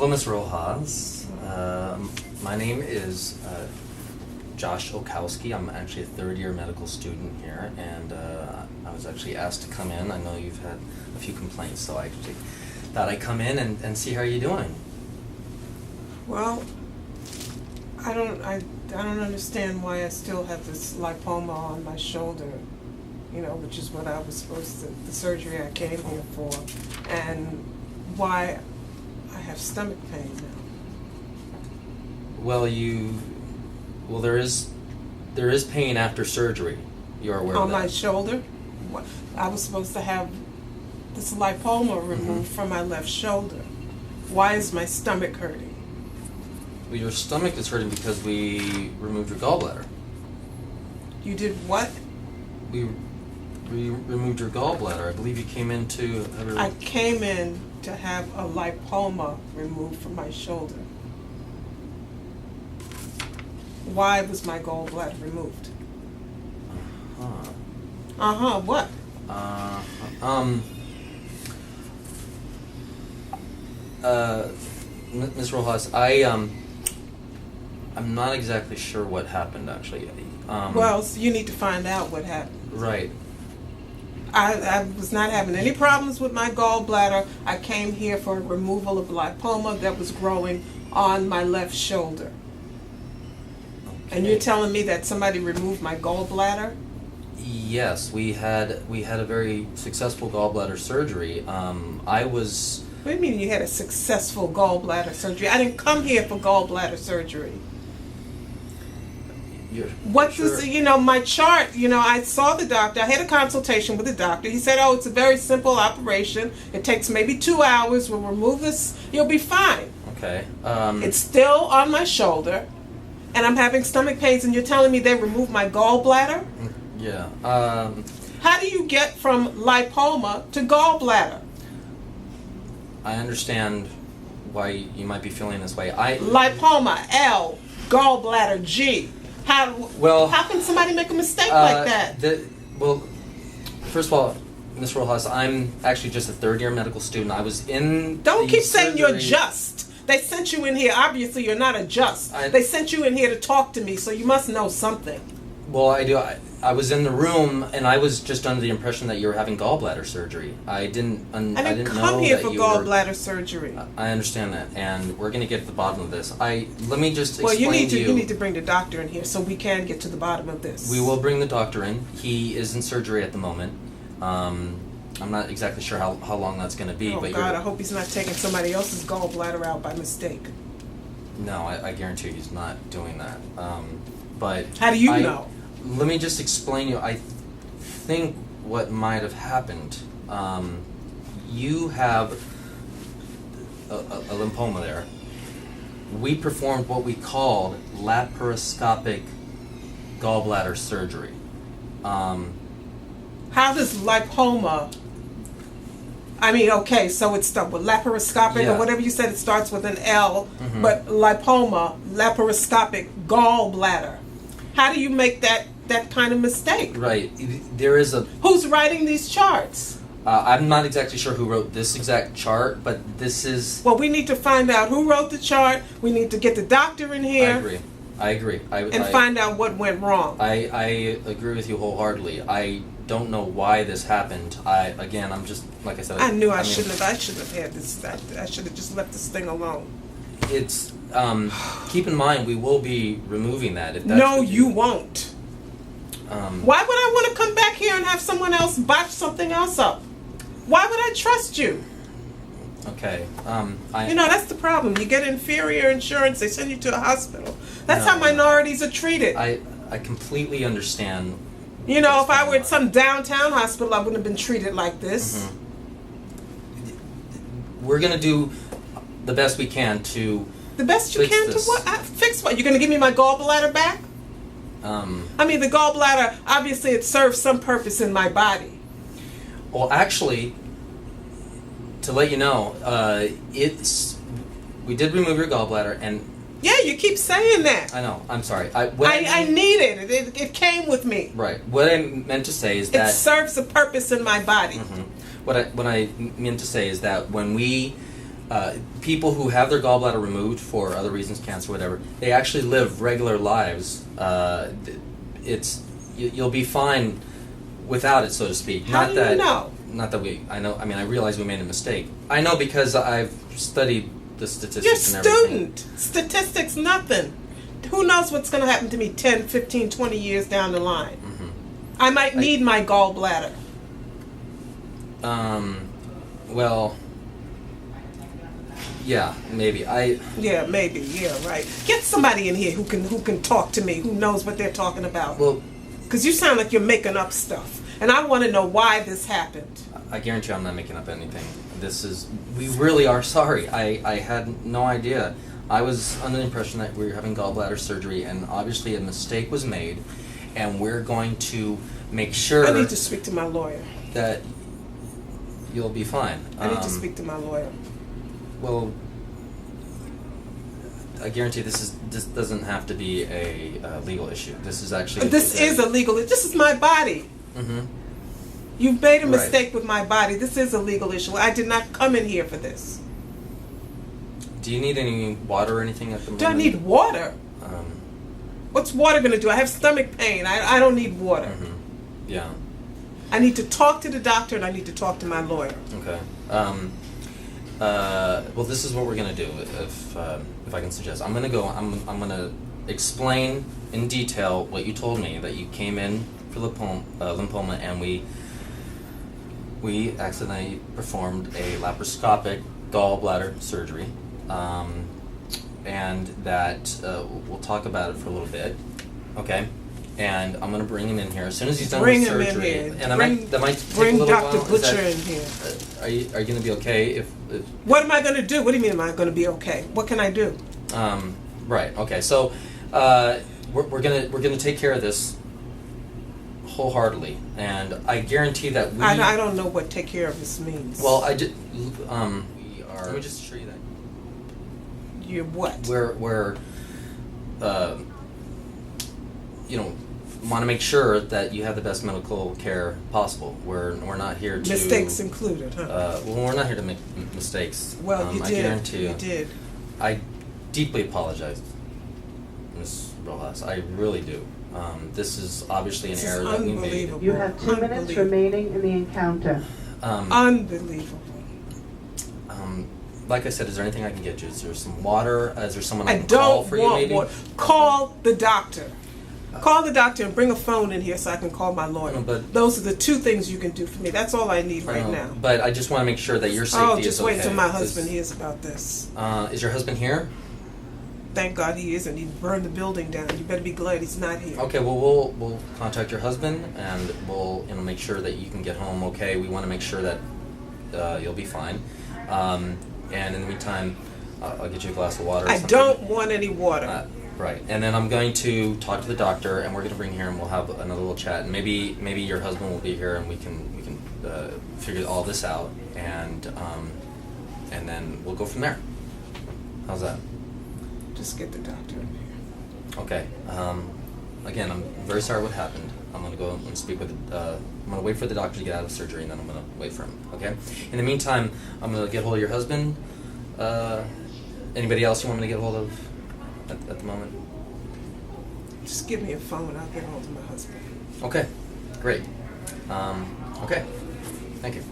Well, Ms. Rojas, my name is Josh Okowski. I'm actually a third-year medical student here, and I was actually asked to come in. I know you've had a few complaints, so I actually thought I'd come in and see how you're doing. Well, I don't understand why I still have this lipoma on my shoulder, which is what I was supposed to, the surgery I came here for, and why I have stomach pain now. Well, there is pain after surgery. You're aware of that? On my shoulder? What? I was supposed to have this lipoma removed from my left shoulder. Why is my stomach hurting? Well, your stomach is hurting because we removed your gallbladder. You did what? We removed your gallbladder. I believe you came in to have I came in to have a lipoma removed from my shoulder. Why was my gallbladder removed? What? Ms. Rojas, I'm not exactly sure what happened, actually. Well, so you need to find out what happened. Right. I was not having any problems with my gallbladder. I came here for a removal of lipoma that was growing on my left shoulder. Okay. And you're telling me that somebody removed my gallbladder? Yes, we had a very successful gallbladder surgery. What do you mean you had a successful gallbladder surgery? I didn't come here for gallbladder surgery. My chart, I saw the doctor. I had a consultation with the doctor. He said, it's a very simple operation. It takes maybe 2 hours. We'll remove this. You'll be fine. Okay. It's still on my shoulder, and I'm having stomach pains, and you're telling me they removed my gallbladder? Yeah. How do you get from lipoma to gallbladder? I understand why you might be feeling this way. Lipoma, L, gallbladder, G. How can somebody make a mistake like that? First of all, Ms. Rojas, I'm actually just a third-year medical student. I was in. Don't keep saying you're just. They sent you in here. Obviously, you're not a just. They sent you in here to talk to me, so you must know something. Well, I do. I was in the room, and I was just under the impression that you were having gallbladder surgery. I didn't come here for gallbladder surgery. I understand that, and we're going to get to the bottom of this. Let me just explain you need to bring the doctor in here so we can get to the bottom of this. We will bring the doctor in. He is in surgery at the moment. I'm not exactly sure how long that's going to be. Oh, God, I hope he's not taking somebody else's gallbladder out by mistake. No, I guarantee you he's not doing that. But how do you know? Let me just explain you. I think what might have happened. You have a lymphoma there. We performed what we called laparoscopic gallbladder surgery. How does lipoma? So it's stuck with laparoscopic or whatever you said. It starts with an L, but lipoma, laparoscopic gallbladder. How do you make that kind of mistake? Right. There is a... Who's writing these charts? I'm not exactly sure who wrote this exact chart, but this is... Well, we need to find out who wrote the chart. We need to get the doctor in here. I agree. And find out what went wrong. I agree with you wholeheartedly. I don't know why this happened. I'm just, like I said... I shouldn't have had this. I should have just left this thing alone. It's... keep in mind, we will be removing that. No, you won't. Why would I want to come back here and have someone else botch something else up? Why would I trust you? Okay. That's the problem. You get inferior insurance, they send you to a hospital. That's how minorities are treated. I completely understand. If I were at some downtown hospital, I wouldn't have been treated like this. We're going to do the best we can to... The best you can this. To what? Fix what? You're going to give me my gallbladder back? The gallbladder, obviously it serves some purpose in my body. Well, actually, to let you know, we did remove your gallbladder, and... Yeah, you keep saying that. I know. I'm sorry. I need it. It came with me. Right. What I meant to say is that... It serves a purpose in my body. What I meant to say is that when we people who have their gallbladder removed for other reasons, cancer, whatever, they actually live regular lives. You'll be fine without it, so to speak. How do you know? Not that I know. I mean, I realize we made a mistake. I know because I've studied the statistics and everything. You're a student. Statistics, nothing. Who knows what's going to happen to me 10, 15, 20 years down the line? Mm-hmm. I might need my gallbladder. Well, yeah, maybe. Yeah, maybe. Yeah, right. Get somebody in here who can talk to me, who knows what they're talking about. Well, because you sound like you're making up stuff, and I want to know why this happened. I guarantee you I'm not making up anything. We really are sorry. I had no idea. I was under the impression that we were having gallbladder surgery, and obviously a mistake was made, and we're going to make sure... I need to speak to my lawyer. ...that you'll be fine. I need to speak to my lawyer. Well, I guarantee this doesn't have to be a legal issue. This is actually... This is a legal... This is my body. Mm-hmm. You've made a mistake with my body. This is a legal issue. I did not come in here for this. Do you need any water or anything at the moment? Do I need water? What's water going to do? I have stomach pain. I don't need water. Mm-hmm. Yeah. I need to talk to the doctor, and I need to talk to my lawyer. Okay. Well, this is what we're gonna do. If I can suggest, I'm gonna explain in detail what you told me, that you came in for lymphoma, and we accidentally performed a laparoscopic gallbladder surgery, and that we'll talk about it for a little bit, okay? And I'm gonna bring him in here as soon as he's done with surgery. Bring him in here. And that might take bring a little Dr. while. Butcher in here. Are you gonna be okay if? What am I gonna do? What do you mean? Am I gonna be okay? What can I do? Right. Okay. So we're gonna take care of this wholeheartedly, and I guarantee that we. I don't know what take care of this means. Well, we are. Let me just show you that. You're what? We're want to make sure that you have the best medical care possible. We're not here to... Mistakes included, huh? Well, we're not here to make mistakes. Well, you did. I guarantee you did. I deeply apologize, Ms. Rojas. I really do. This is obviously an error that we made. You have 2 minutes remaining in the encounter. Unbelievable. Like I said, is there anything I can get you? Is there some water? Is there someone I can don't call for you, want maybe? water. Call the doctor. Call the doctor and bring a phone in here so I can call my lawyer. No, but those are the two things you can do for me. That's all I need right now. But I just want to make sure that your safety is okay. Oh, just wait until my husband hears about this. Is your husband here? Thank God he isn't. He burned the building down. You better be glad he's not here. Okay, well we'll contact your husband, and we'll make sure that you can get home okay. We want to make sure that you'll be fine. And in the meantime, I'll get you a glass of water. I don't want any water. Right, and then I'm going to talk to the doctor, and we're going to bring here, and we'll have another little chat, and maybe your husband will be here, and we can figure all this out, and then we'll go from there. How's that? Just get the doctor in here. Okay. Again, I'm very sorry what happened. I'm going to go and speak with. I'm going to wait for the doctor to get out of surgery, and then I'm going to wait for him. Okay. In the meantime, I'm going to get hold of your husband. Anybody else you want me to get hold of at the moment? Just give me a phone. I'll get hold of my husband. Okay. Great. Okay. Thank you.